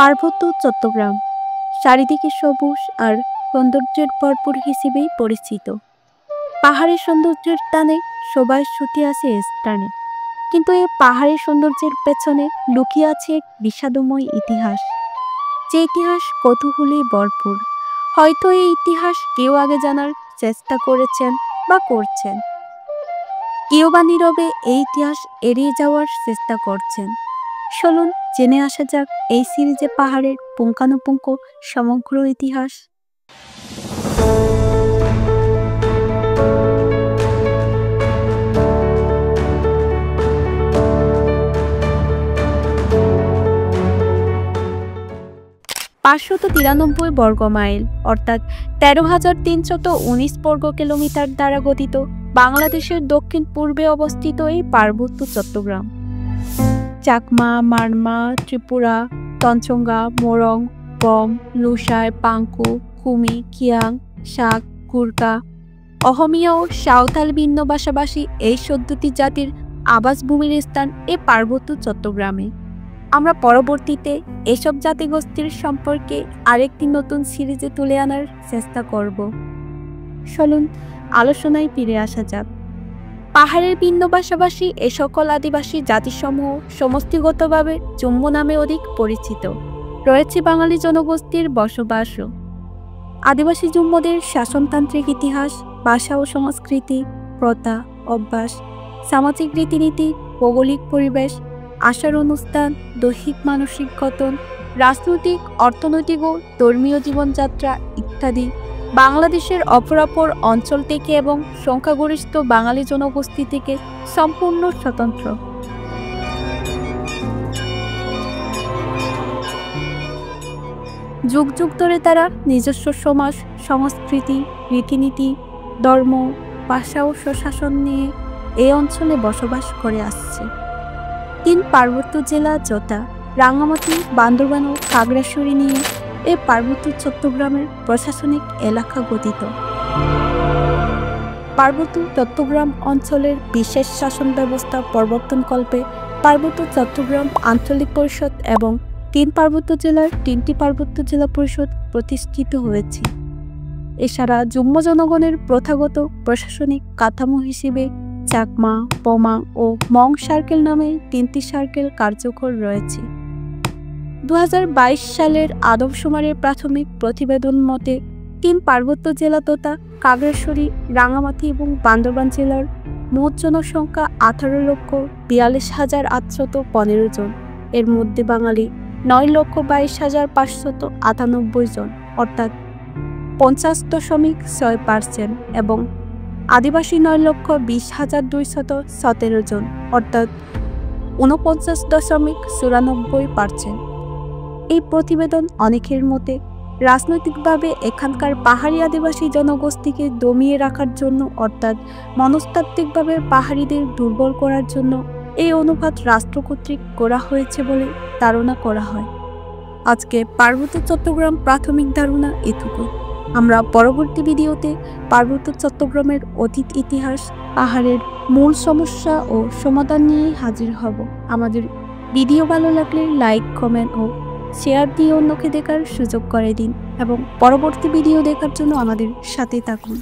পার্বত্য চট্টগ্রাম চারিদিকে সবুজ আর সৌন্দর্যের ভরপুর হিসেবেই পরিচিত। পাহাড়ি সৌন্দর্যের টানে সবাই ছুটে আসে এই স্থানে, কিন্তু এই পাহাড়ি সৌন্দর্যের পেছনে লুকিয়ে আছে এক বিষাদময় ইতিহাস, যে ইতিহাস কৌতূহলে ভরপুর। হয়তো এই ইতিহাস কেউ আগে জানার চেষ্টা করেছেন বা করছেন, কেউ বা নীরবে এই ইতিহাস এড়িয়ে যাওয়ার চেষ্টা করছেন। চলুন জেনে আসা যাক এই সিরিজে পাহাড়ের পুঙ্খানুপুঙ্খ সমগ্র ইতিহাস। (৫৯৩ বর্গ মাইল অর্থাৎ ১৩,৩১৯ বর্গ কিলোমিটার দ্বারা গঠিত বাংলাদেশের দক্ষিণ পূর্বে অবস্থিত এই পার্বত্য চট্টগ্রাম চাকমা, মারমা, ত্রিপুরা, তঞ্চঙ্গা, মোরং, বম, লুসাই, পাঙ্কু, কুমি, কিয়াং, শাক, গুরকা, অহমীয় ও সাঁওতাল ভিন্ন ভাষাভাষী এই ১৪টি জাতির আবাসভূমির স্থান এই পার্বত্য চট্টগ্রামে। আমরা পরবর্তীতে এসব জাতিগোষ্ঠীর সম্পর্কে আরেকটি নতুন সিরিজে তুলে আনার চেষ্টা করব। চলুন আলোচনায় ফিরে আসা যাক। পাহাড়ের ভিন্ন ভাষাভাষী এ সকল আদিবাসী জাতিসমূহ সমষ্টিগতভাবে জম্মু নামে অধিক পরিচিত। রয়েছে বাঙালি জনগোষ্ঠীর বসবাসও। আদিবাসী জুম্মদের শাসনতান্ত্রিক ইতিহাস, ভাষা ও সংস্কৃতি, প্রথা, অভ্যাস, সামাজিক রীতিনীতি, ভৌগোলিক পরিবেশ, আচার অনুষ্ঠান, দৈহিক মানসিক গঠন, রাজনৈতিক, অর্থনৈতিক ও ধর্মীয় জীবনযাত্রা ইত্যাদি বাংলাদেশের অপরাপর অঞ্চল থেকে এবং সংখ্যাগরিষ্ঠ বাঙালি জনগোষ্ঠী থেকে সম্পূর্ণ স্বতন্ত্র। যুগ যুগ ধরে তারা নিজস্ব সমাজ, সংস্কৃতি, রীতিনীতি, ধর্ম, ভাষা ও স্বশাসন নিয়ে এই অঞ্চলে বসবাস করে আসছে। ৩ পার্বত্য জেলা যথা রাঙ্গামাটি, বান্দরবান ও খাগড়াছড়ি নিয়ে এই পার্বত্য চট্টগ্রামের প্রশাসনিক এলাকা গঠিত। পার্বত্য চট্টগ্রাম অঞ্চলের বিশেষ শাসন ব্যবস্থা প্রবর্তনকল্পে পার্বত্য চট্টগ্রাম আঞ্চলিক পরিষদ এবং ৩ পার্বত্য জেলার ৩টি পার্বত্য জেলা পরিষদ প্রতিষ্ঠিত হয়েছে। এছাড়া জুম্ম জনগণের প্রথাগত প্রশাসনিক কাঠামো হিসেবে চাকমা, পমা ও মং সার্কেল নামে 3টি সার্কেল কার্যকর রয়েছে। ২০২২ সালের আদমশুমারির প্রাথমিক প্রতিবেদন মতে ৩ পার্বত্য জেলা তথা খাগড়াছড়ি, রাঙ্গামাটি এবং বান্দরবান জেলার মোট জনসংখ্যা ১৮,৪২,৮১৫ জন। এর মধ্যে বাঙালি ৯,২২,৫৯৮ জন অর্থাৎ ৫০.৬% এবং আদিবাসী ৯,২০,২১৭ জন অর্থাৎ ৪৯.৯৪%। এই প্রতিবেদন অনেকের মতে রাজনৈতিকভাবে এখানকার পাহাড়ি আদিবাসী জনগোষ্ঠীকে দমিয়ে রাখার জন্য অর্থাৎ মনস্তাত্ত্বিকভাবে পাহাড়িদের দুর্বল করার জন্য এই অনুপাত রাষ্ট্র কর্তৃক করা হয়েছে বলে ধারণা করা হয়। আজকে পার্বত্য চট্টগ্রাম প্রাথমিক ধারণা এটুকু। আমরা পরবর্তী ভিডিওতে পার্বত্য চট্টগ্রামের অতীত ইতিহাস, পাহাড়ের মূল সমস্যা ও সমাধান নিয়ে হাজির হব। আমাদের ভিডিও ভালো লাগলে লাইক, কমেন্ট ও শেয়ার দিয়ে অন্যকে দেখার সুযোগ করে দিন এবং পরবর্তী ভিডিও দেখার জন্য আমাদের সাথে থাকুন।